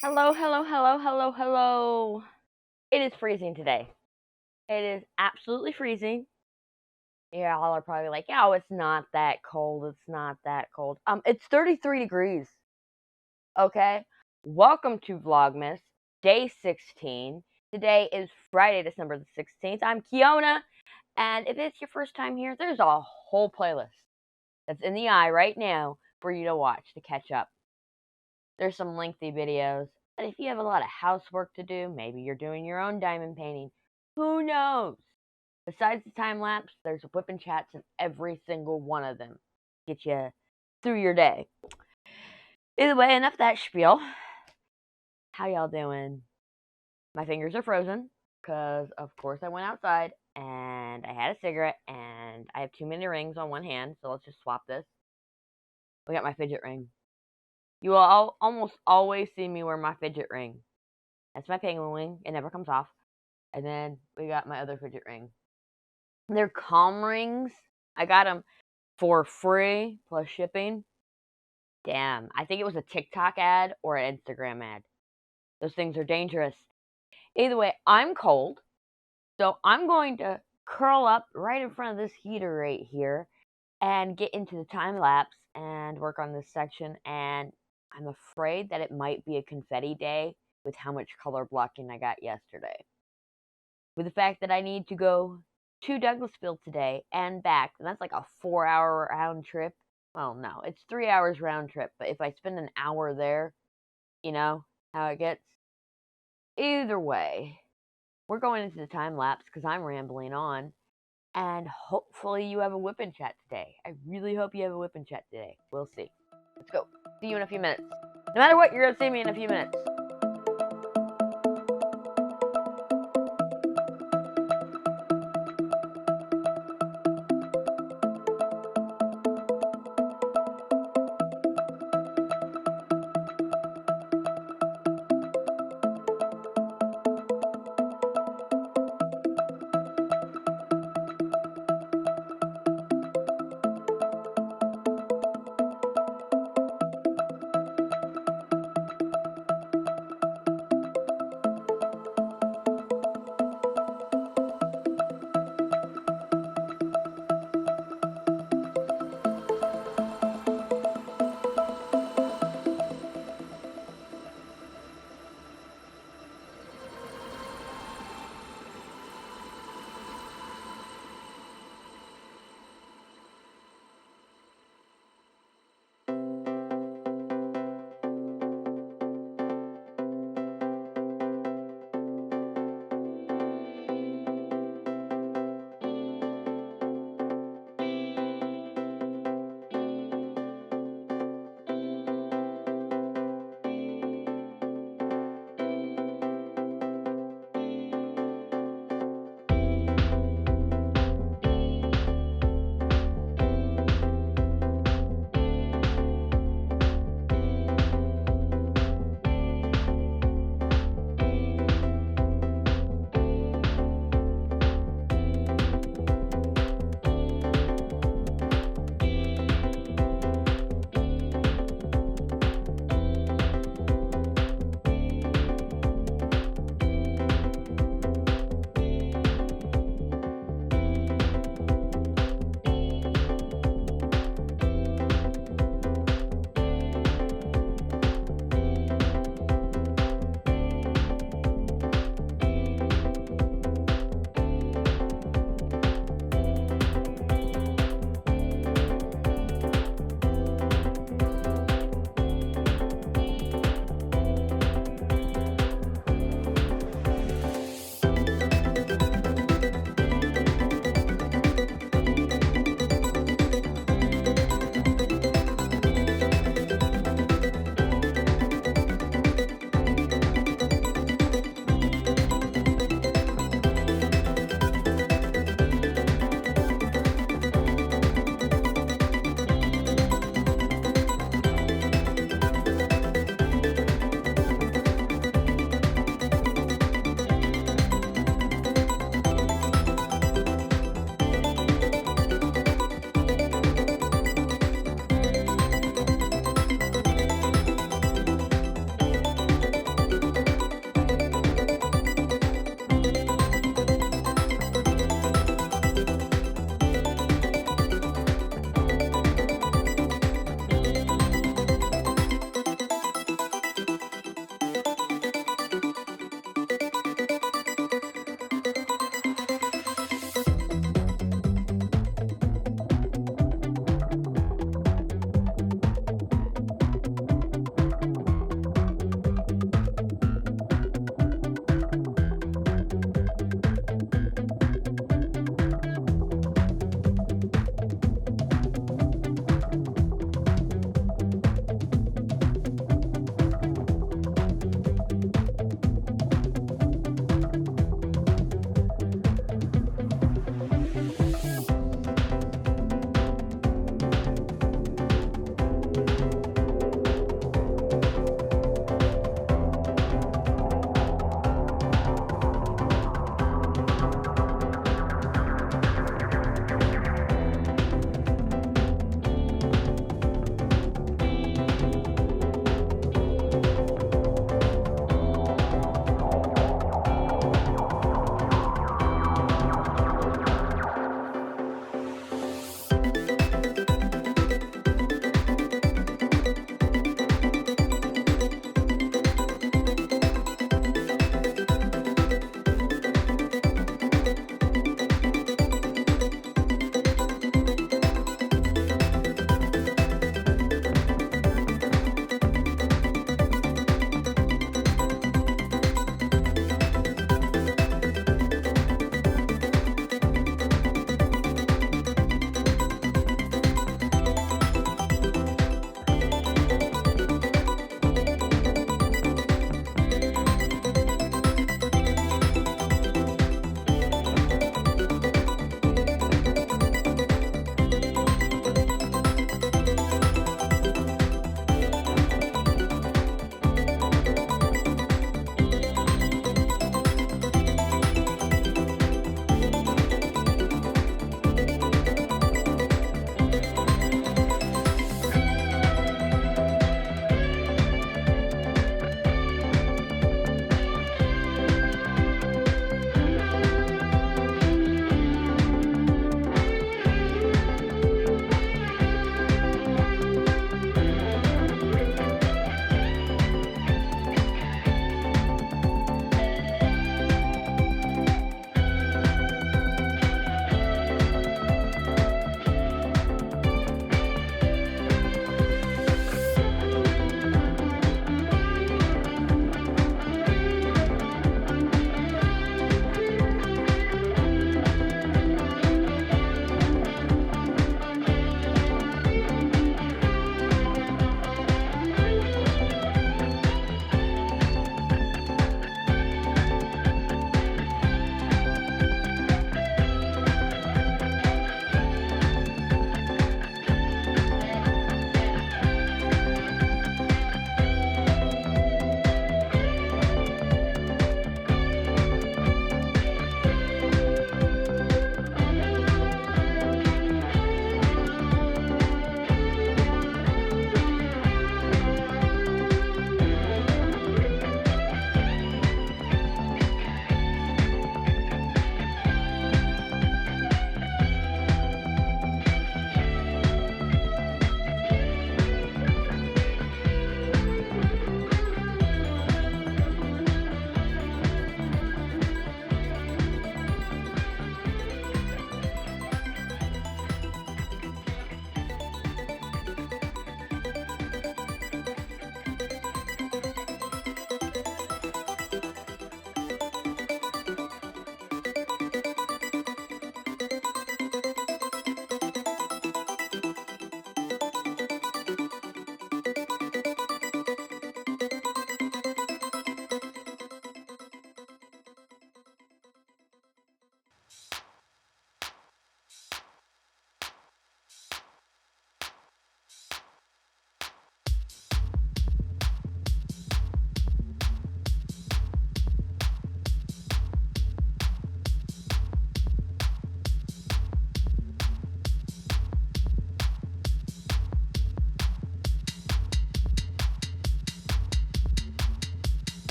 Hello, hello, hello, hello, hello. It is freezing today. It is absolutely freezing. Yeah, all are probably like, "Oh, it's not that cold. It's not that cold." It's 33 degrees. Okay? Welcome to Vlogmas, day 16. Today is Friday, December the 16th. I'm Kiona, and if it's your first time here, there's a whole playlist that's in the eye right now for you to watch to catch up. There's some lengthy videos. And if you have a lot of housework to do, maybe you're doing your own diamond painting, who knows? Besides the time lapse, there's WIP chats in every single one of them. Get you through your day. Either way, enough that spiel. How y'all doing? My fingers are frozen because, of course, I went outside and I had a cigarette and I have too many rings on one hand, so let's just swap this. We got my fidget ring. You will almost always see me wear my fidget ring. That's my penguin wing. It never comes off. And then we got my other fidget ring. They're calm rings. I got them for free plus shipping. Damn, I think it was a TikTok ad or an Instagram ad. Those things are dangerous. Either way, I'm cold. So I'm going to curl up right in front of this heater right here and get into the time lapse and work on this section. And I'm afraid that it might be a confetti day with how much color blocking I got yesterday. With the fact that I need to go to Douglasville today and back, and that's like a 4-hour round trip. Well, no, it's 3 hours round trip, but if I spend an hour there, you know how it gets. Either way, we're going into the time lapse because I'm rambling on, and hopefully you have a WIP chat today. I really hope you have a WIP chat today. We'll see. Let's go. See you in a few minutes. No matter what, you're going to see me in a few minutes.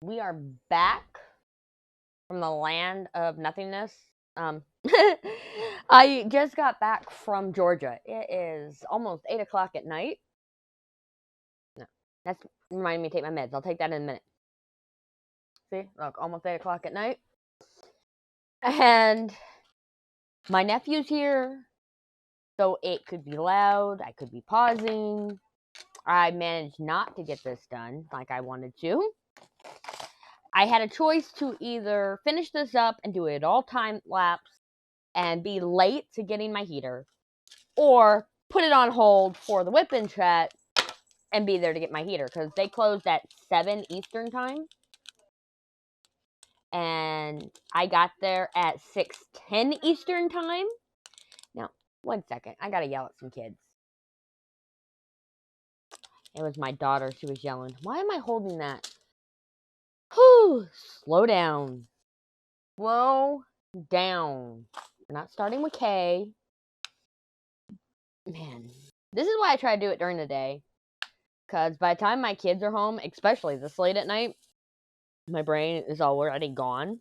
We are back from the land of nothingness. I just got back from Georgia. It is almost 8 o'clock at night. No, that's reminding me to take my meds. I'll take that in a minute. See, look, almost 8 o'clock at night. And my nephew's here, so it could be loud. I could be pausing. I managed not to get this done like I wanted to. I had a choice to either finish this up and do it all time-lapse and be late to getting my heater, or put it on hold for the WIP Chat and be there to get my heater, because they closed at 7 Eastern time. And I got there at 6:10 Eastern time. Now, 1 second. I gotta yell at some kids. It was my daughter. She was yelling. Why am I holding that? Whew. Slow down. Slow down. We're not starting with K. Man. This is why I try to do it during the day. Because by the time my kids are home, especially this late at night, my brain is already gone.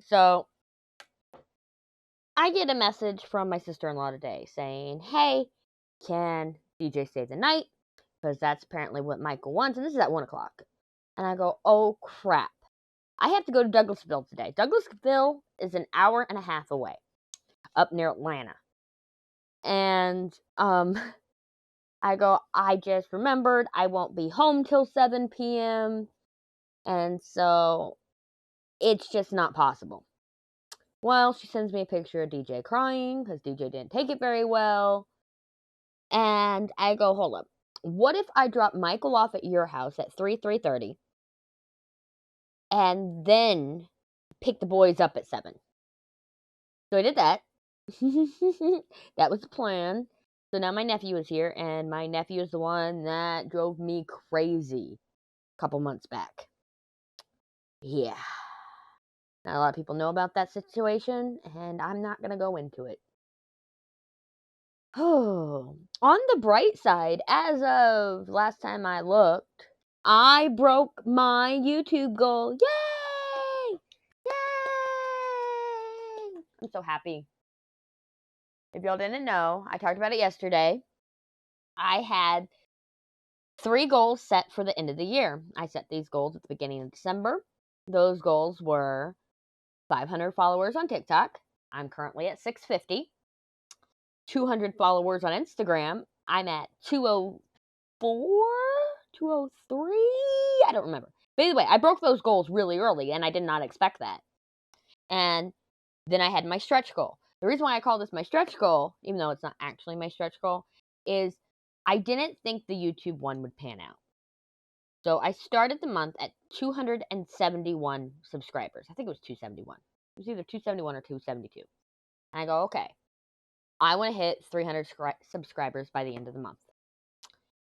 So, I get a message from my sister-in-law today saying, hey, can DJ stay the night? Because that's apparently what Michael wants, and this is at 1 o'clock. And I go, oh, crap. I have to go to Douglasville today. Douglasville is an hour and a half away, up near Atlanta. And, I go, I just remembered I won't be home till 7 p.m., and so it's just not possible. Well, she sends me a picture of DJ crying because DJ didn't take it very well. And I go, hold up. What if I drop Michael off at your house at 3:30 and then pick the boys up at 7? So I did that. That was the plan. So now my nephew is here, and my nephew is the one that drove me crazy a couple months back. Yeah. Not a lot of people know about that situation, and I'm not going to go into it. Oh, on the bright side, as of last time I looked, I broke my YouTube goal. Yay! Yay! I'm so happy. If y'all didn't know, I talked about it yesterday. I had 3 goals set for the end of the year. I set these goals at the beginning of December. Those goals were 500 followers on TikTok. I'm currently at 650. 200 followers on Instagram. I'm at 204, 203. I don't remember. But anyway, I broke those goals really early, and I did not expect that. And then I had my stretch goal. The reason why I call this my stretch goal, even though it's not actually my stretch goal, is I didn't think the YouTube one would pan out. So I started the month at 271 subscribers. I think it was 271. It was either 271 or 272. And I go, okay, I want to hit 300 subscribers by the end of the month.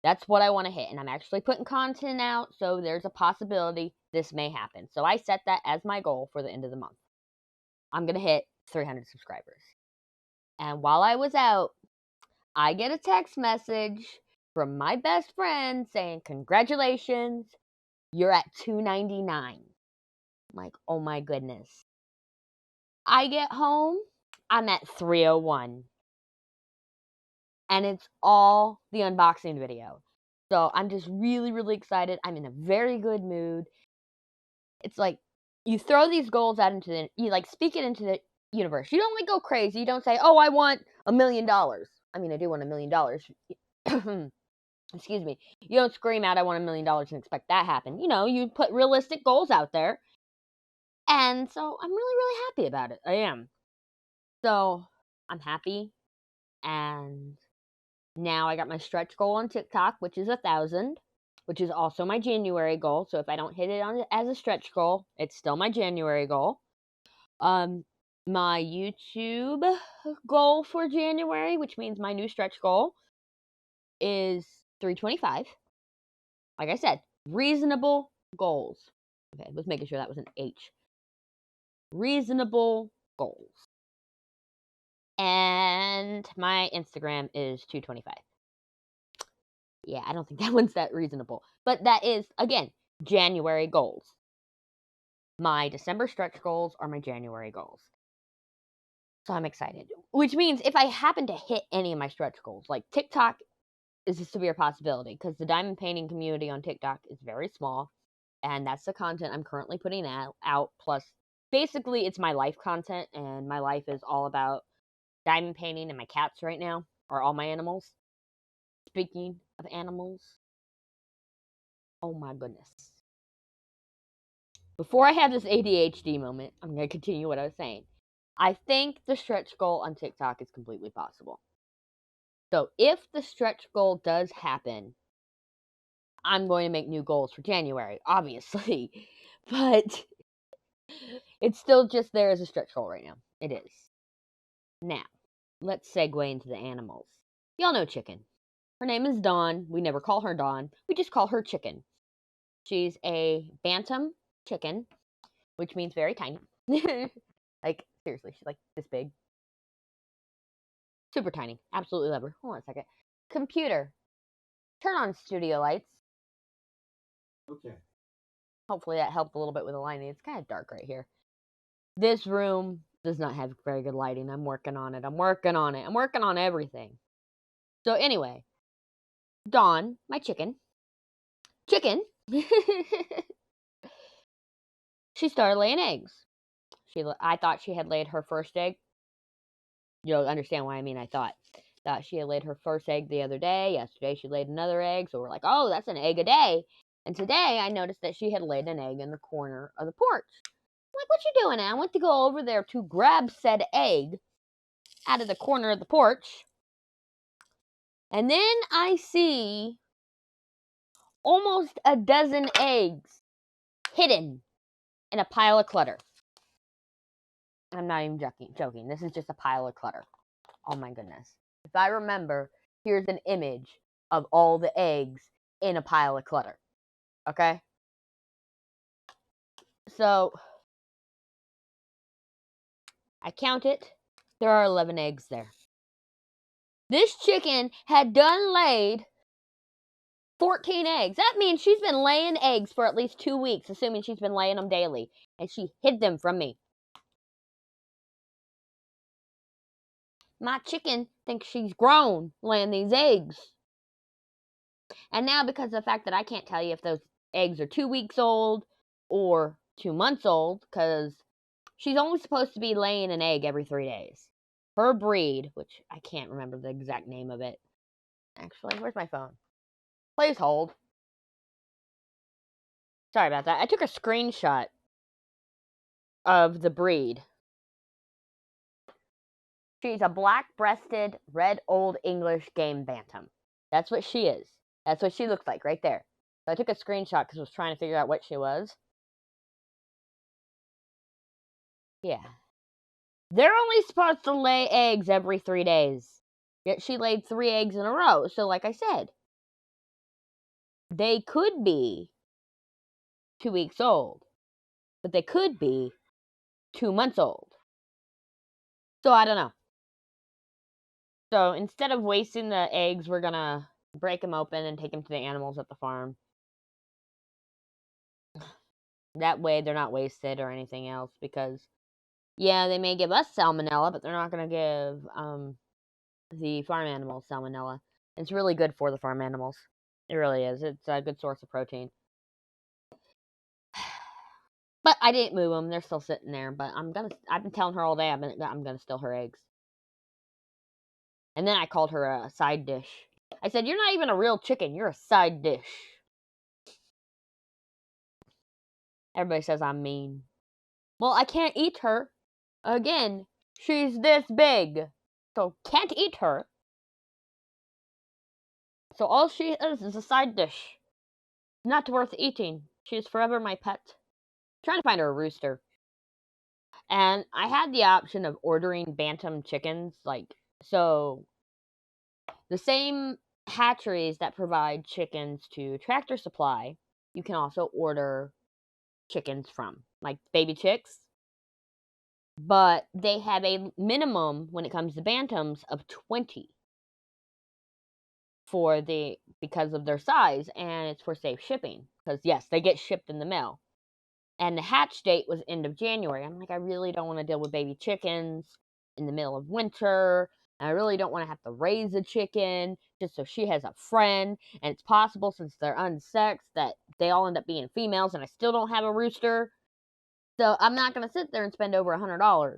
That's what I want to hit. And I'm actually putting content out, so there's a possibility this may happen. So I set that as my goal for the end of the month. I'm going to hit 300 subscribers. And while I was out, I get a text message from my best friend saying, congratulations, you're at 299. I'm like, oh my goodness. I get home, I'm at 301. And it's all the unboxing video. So I'm just really, really excited. I'm in a very good mood. It's like, you throw these goals out into the, you like speak it into the universe. You don't like go crazy. You don't say, oh, I want $1 million. I mean, I do want $1 million. Excuse me. You don't scream out, I want $1 million and expect that to happen. You know, you put realistic goals out there. And so I'm really, really happy about it. I am. So I'm happy. And now I got my stretch goal on TikTok, which is 1,000, which is also my January goal. So if I don't hit it on as a stretch goal, it's still my January goal. My YouTube goal for January, which means my new stretch goal, is 325. Like I said, reasonable goals. Okay, let's making sure that was an H. Reasonable goals. And my Instagram is 225. Yeah, I don't think that one's that reasonable. But that is, again, January goals. My December stretch goals are my January goals. So I'm excited. Which means if I happen to hit any of my stretch goals, like TikTok is a severe possibility because the diamond painting community on TikTok is very small. And that's the content I'm currently putting out. Plus, basically, it's my life content. And my life is all about diamond painting and my cats right now. Or all my animals. Speaking of animals. Oh my goodness. Before I have this ADHD moment, I'm going to continue what I was saying. I think the stretch goal on TikTok is completely possible. So if the stretch goal does happen, I'm going to make new goals for January, obviously. But it's still just there as a stretch goal right now. It is. Now, let's segue into the animals. Y'all know Chicken. Her name is Dawn. We never call her Dawn. We just call her Chicken. She's a bantam chicken, which means very tiny. Like, seriously, she's like this big. Super tiny. Absolutely love her. Hold on a second. Computer, turn on studio lights. Okay. Hopefully that helped a little bit with the lighting. It's kind of dark right here. This room does not have very good lighting. I'm working on it. I'm working on everything. So anyway, Dawn, my chicken. Chicken. She started laying eggs. I thought she had laid her first egg. You'll understand why I mean I thought. Thought she had laid her first egg the other day. Yesterday she laid another egg. So we're like, oh, that's an egg a day. And today I noticed that she had laid an egg in the corner of the porch. I'm like, what you doing? I went to go over there to grab said egg out of the corner of the porch. And then I see almost a dozen eggs hidden in a pile of clutter. I'm not even joking. This is just a pile of clutter. Oh my goodness. If I remember, here's an image of all the eggs in a pile of clutter. Okay? So, I count it. There are 11 eggs there. This chicken had done laid 14 eggs. That means she's been laying eggs for at least 2 weeks, assuming she's been laying them daily. And she hid them from me. My chicken thinks she's grown laying these eggs. And now, because of the fact that I can't tell you if those eggs are 2 weeks old or 2 months old, because she's only supposed to be laying an egg every 3 days. Her breed, which I can't remember the exact name of it. Actually, where's my phone? Please hold. Sorry about that. I took a screenshot of the breed. She's a black-breasted, red Old English game bantam. That's what she is. That's what she looks like right there. So I took a screenshot because I was trying to figure out what she was. Yeah. They're only supposed to lay eggs every 3 days. Yet she laid 3 eggs in a row. So like I said, they could be 2 weeks old. But they could be 2 months old. So I don't know. So instead of wasting the eggs, we're gonna break them open and take them to the animals at the farm. That way they're not wasted or anything else, because yeah, they may give us salmonella, but they're not gonna give the farm animals salmonella. It's really good for the farm animals. It really is. It's a good source of protein. But I didn't move them. They're still sitting there. But I've been telling her all day I'm gonna steal her eggs. And then I called her a side dish. I said, you're not even a real chicken. You're a side dish. Everybody says I'm mean. Well, I can't eat her. Again, she's this big. So can't eat her. So all she is a side dish. Not worth eating. She's forever my pet. I'm trying to find her a rooster. And I had the option of ordering bantam chickens. So the same hatcheries that provide chickens to Tractor Supply, you can also order chickens from, like baby chicks. But they have a minimum when it comes to bantams of 20. because of their size, and it's for safe shipping. Because yes, they get shipped in the mail. And the hatch date was end of January. I'm like, I really don't want to deal with baby chickens in the middle of winter. And I really don't want to have to raise a chicken just so she has a friend. And it's possible, since they're unsexed, that they all end up being females, and I still don't have a rooster. So I'm not going to sit there and spend over $100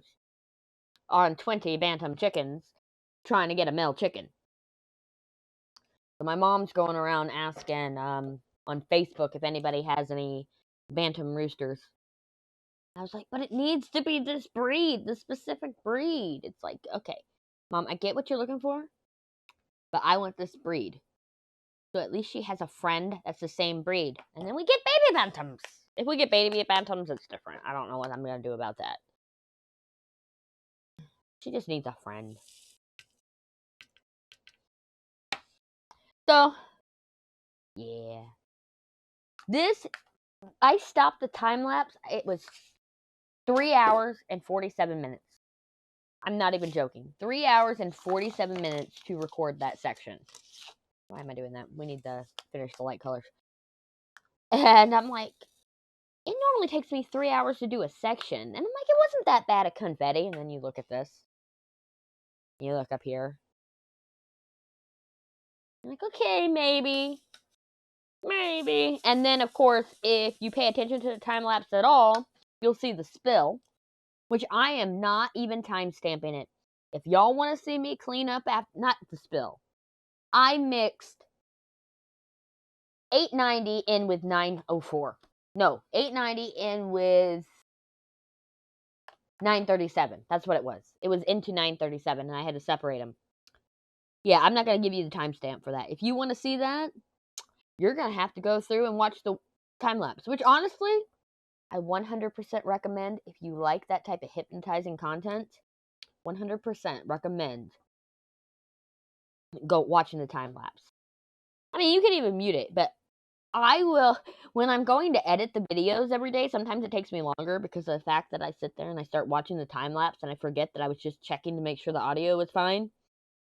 on 20 bantam chickens trying to get a male chicken. So my mom's going around asking on Facebook if anybody has any bantam roosters. I was like, but it needs to be this breed, this specific breed. It's like, okay, Mom, I get what you're looking for, but I want this breed. So at least she has a friend that's the same breed. And then we get baby bantams. If we get baby bantams, it's different. I don't know what I'm going to do about that. She just needs a friend. So, yeah. I stopped the time lapse. It was 3 hours and 47 minutes. I'm not even joking. 3 hours and 47 minutes to record that section. Why am I doing that? We need to finish the light colors. And I'm like, it normally takes me 3 hours to do a section. And I'm like, it wasn't that bad of confetti. And then you look at this. You look up here. I'm like, okay, maybe. Maybe. And then, of course, if you pay attention to the time lapse at all, you'll see the spill, which I am not even time stamping it. If y'all want to see me clean up after, not the spill, I mixed 890 in with 904. No, 890 in with 937. That's what it was. It was into 937, and I had to separate them. Yeah, I'm not going to give you the timestamp for that. If you want to see that, you're going to have to go through and watch the time lapse, which honestly, I 100% recommend. If you like that type of hypnotizing content, 100% recommend go watching the time lapse. I mean, you can even mute it, but I will, when I'm going to edit the videos every day, sometimes it takes me longer because of the fact that I sit there and I start watching the time lapse and I forget that I was just checking to make sure the audio was fine.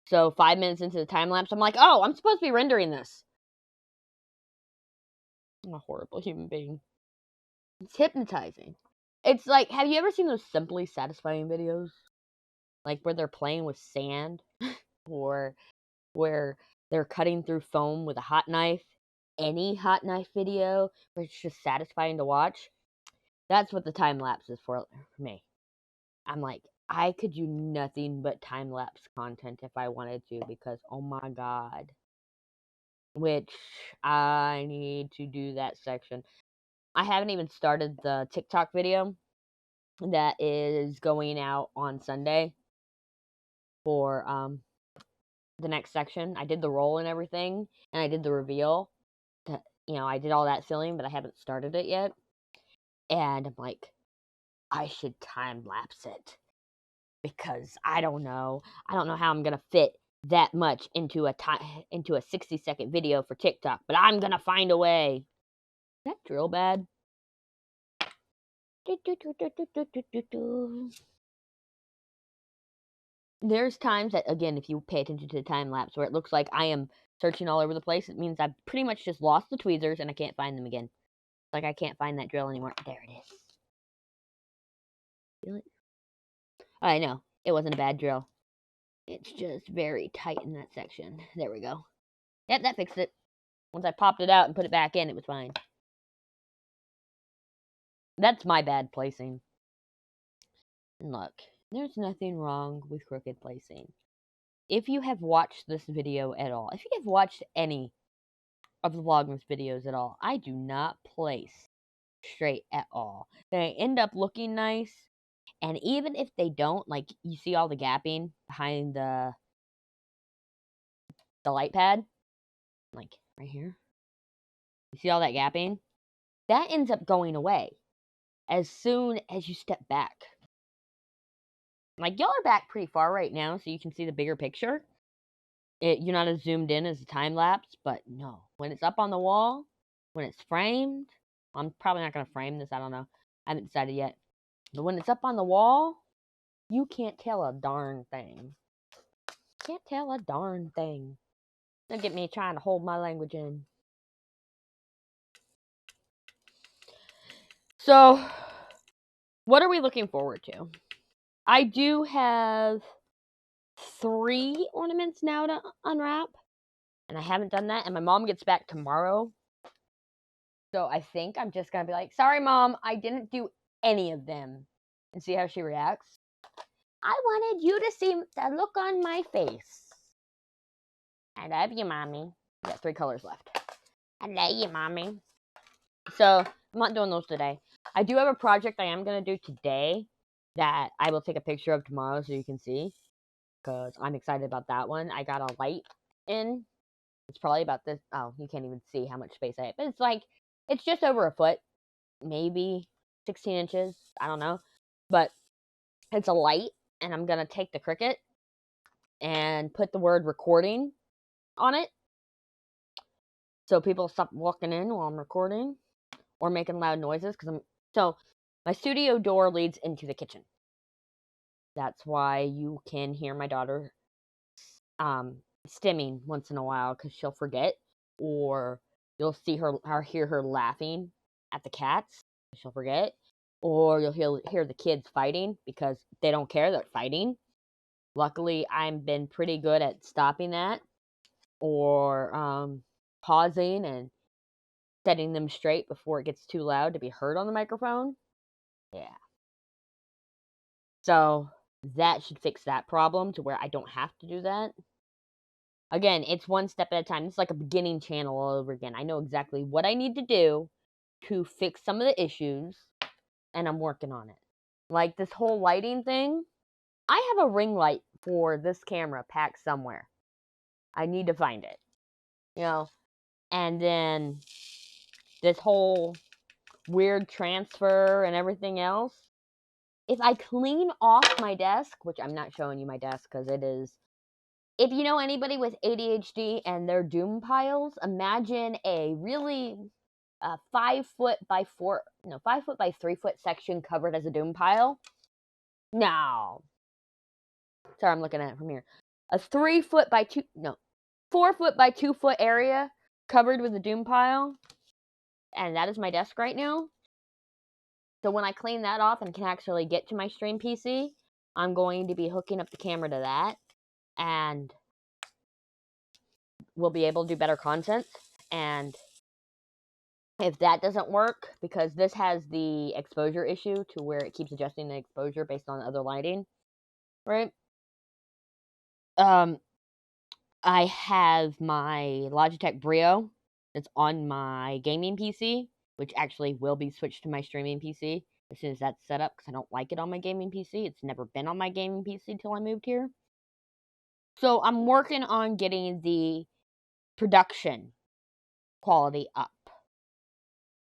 So 5 minutes into the time lapse, I'm like, oh, I'm supposed to be rendering this. I'm a horrible human being. It's hypnotizing. It's like, have you ever seen those Simply Satisfying videos? Like where they're playing with sand or where they're cutting through foam with a hot knife? Any hot knife video where it's just satisfying to watch. That's what the time lapse is for me. I'm like, I could do nothing but time lapse content if I wanted to, because oh my god. Which I need to do that section. I haven't even started the TikTok video that is going out on Sunday for the next section. I did the roll and everything, and I did the reveal. I did all that filling, but I haven't started it yet. And I'm like, I should time lapse it, because I don't know how I'm gonna fit that much into a 60-second video for TikTok, but I'm gonna find a way. Is that drill bad? There's times that, again, if you pay attention to the time lapse, where it looks like I am searching all over the place. It means I've pretty much just lost the tweezers and I can't find them again. Like I can't find that drill anymore. There it is. Feel it? I know. It wasn't a bad drill. It's just very tight in that section. There we go. Yep, that fixed it. Once I popped it out and put it back in, it was fine. That's my bad placing. And look, there's nothing wrong with crooked placing. If you have watched this video at all, if you have watched any of the Vlogmas videos at all, I do not place straight at all. They end up looking nice, and even if they don't, like, you see all the gapping behind the light pad, like right here, you see all that gapping? That ends up going away as soon as you step back. Like, y'all are back pretty far right now, so you can see the bigger picture. You're not as zoomed in as the time lapse, but no, when it's up on the wall, when it's framed, I'm probably not going to frame this, I don't know, I haven't decided yet, but when it's up on the wall, you can't tell a darn thing. Can't tell a darn thing. Don't get me trying to hold my language in. So, what are we looking forward to? I do have 3 ornaments now to unwrap, and I haven't done that, and my mom gets back tomorrow. So I think I'm just going to be like, sorry, Mom, I didn't do any of them, and see how she reacts. I wanted you to see the look on my face. I love you, Mommy. I got 3 colors left. I love you, Mommy. So I'm not doing those today. I do have a project I am going to do today that I will take a picture of tomorrow so you can see, because I'm excited about that one. I got a light in. It's probably about this. Oh, you can't even see how much space I have. But it's like, it's just over a foot, maybe 16 inches. I don't know. But it's a light, and I'm going to take the Cricut and put the word recording on it, so people stop walking in while I'm recording or making loud noises. So my studio door leads into the kitchen. That's why you can hear my daughter stimming once in a while, because she'll forget, or you'll see her or hear her laughing at the cats. She'll forget, or you'll hear the kids fighting because they don't care, they're fighting. Luckily, I've been pretty good at stopping that, or pausing and setting them straight before it gets too loud to be heard on the microphone. Yeah. So that should fix that problem to where I don't have to do that. Again, it's one step at a time. It's like a beginning channel all over again. I know exactly what I need to do to fix some of the issues, and I'm working on it. Like this whole lighting thing, I have a ring light for this camera packed somewhere. I need to find it. And then this whole weird transfer and everything else. If I clean off my desk, which I'm not showing you my desk because it is, if you know anybody with ADHD and their doom piles, imagine a really 5 foot by 3 foot section covered as a doom pile. No. Sorry, I'm looking at it from here. A 4 foot by 2 foot area covered with a doom pile. And that is my desk right now. So when I clean that off and can actually get to my stream PC, I'm going to be hooking up the camera to that, and we'll be able to do better content. And if that doesn't work, because this has the exposure issue to where it keeps adjusting the exposure based on other lighting, right? I have my Logitech Brio that's on my gaming PC, which actually will be switched to my streaming PC as soon as that's set up, because I don't like it on my gaming PC. It's never been on my gaming PC until I moved here. So I'm working on getting the production quality up.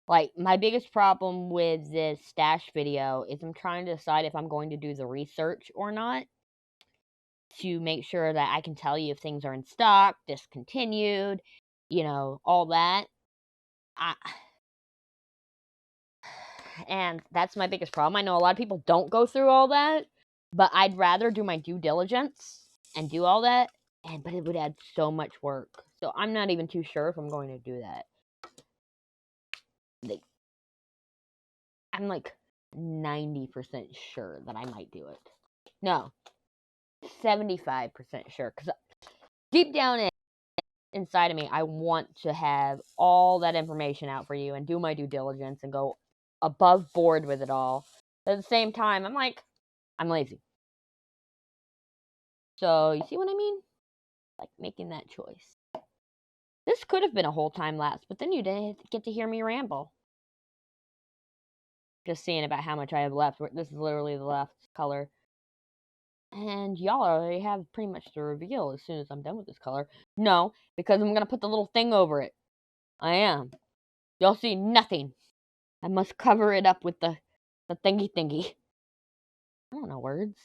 Like, my biggest problem with this stash video is I'm trying to decide if I'm going to do the research or not, to make sure that I can tell you if things are in stock, discontinued, all that. And that's my biggest problem. I know a lot of people don't go through all that, but I'd rather do my due diligence and do all that, but it would add so much work. So I'm not even too sure if I'm going to do that. I'm like 90% sure that I might do it. No, 75% sure, because deep down inside of me, I want to have all that information out for you and do my due diligence and go above board with it all. But at the same time, I'm lazy. So, you see what I mean? Like, making that choice. This could have been a whole time lapse, but then you didn't get to hear me ramble. Just seeing about how much I have left. This is literally the last color. And y'all already have pretty much the reveal as soon as I'm done with this color. No, because I'm going to put the little thing over it. I am. You'll see nothing. I must cover it up with the thingy. I don't know words.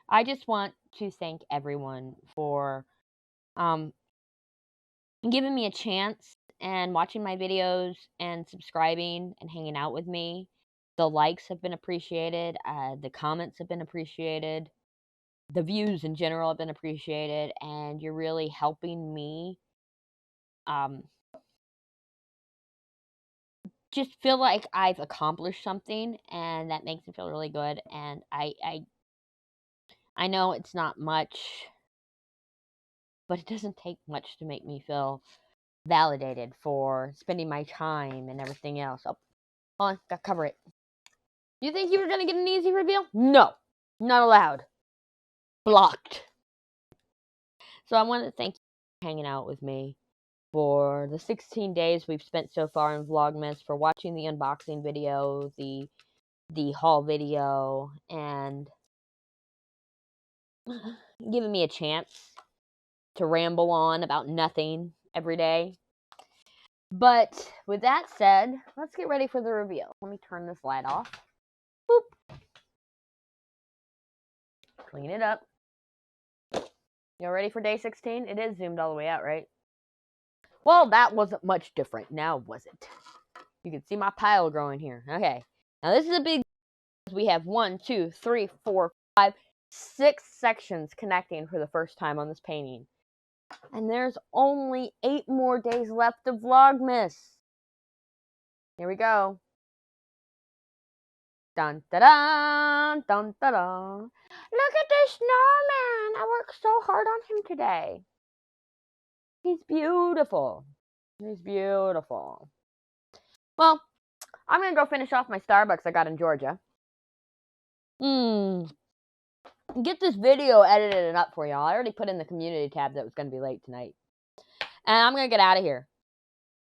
I just want to thank everyone for giving me a chance and watching my videos and subscribing and hanging out with me. The likes have been appreciated. The comments have been appreciated. the views in general have been appreciated, and you're really helping me just feel like I've accomplished something, and that makes me feel really good. And I know it's not much, but it doesn't take much to make me feel validated for spending my time and everything else. Oh, hold on, gotta cover it. You think you were gonna get an easy reveal? No, not allowed. Blocked. So I want to thank you for hanging out with me for the 16 days we've spent so far in Vlogmas, for watching the unboxing video, the haul video, and giving me a chance to ramble on about nothing every day. But with that said, let's get ready for the reveal. Let me turn this light off. Boop. Clean it up. You ready for day 16? It is zoomed all the way out, right? Well, that wasn't much different. Now, was it? You can see my pile growing here. Okay. Now, this is a big... We have 1, 2, 3, 4, 5, 6 sections connecting for the first time on this painting. And there's only 8 more days left of Vlogmas. Here we go. Dun da dun, dun da dun. Look at this snowman. I worked so hard on him today. He's beautiful. He's beautiful. Well, I'm gonna go finish off my Starbucks I got in Georgia. Get this video edited and up for y'all. I already put in the community tab that was gonna be late tonight. And I'm gonna get out of here.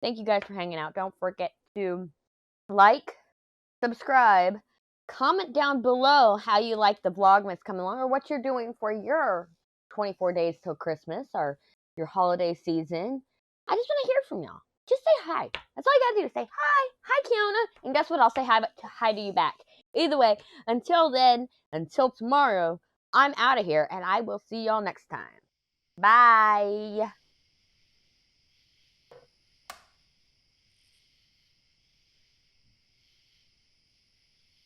Thank you guys for hanging out. Don't forget to like, subscribe, comment down below how you like the Vlogmas coming along, or what you're doing for your 24 days till Christmas or your holiday season. I just want to hear from y'all. Just say hi. That's all you gotta do. Say hi. Hi, Kiona. And guess what? I'll say hi to you back. Either way, until then, until tomorrow, I'm out of here, and I will see y'all next time. Bye.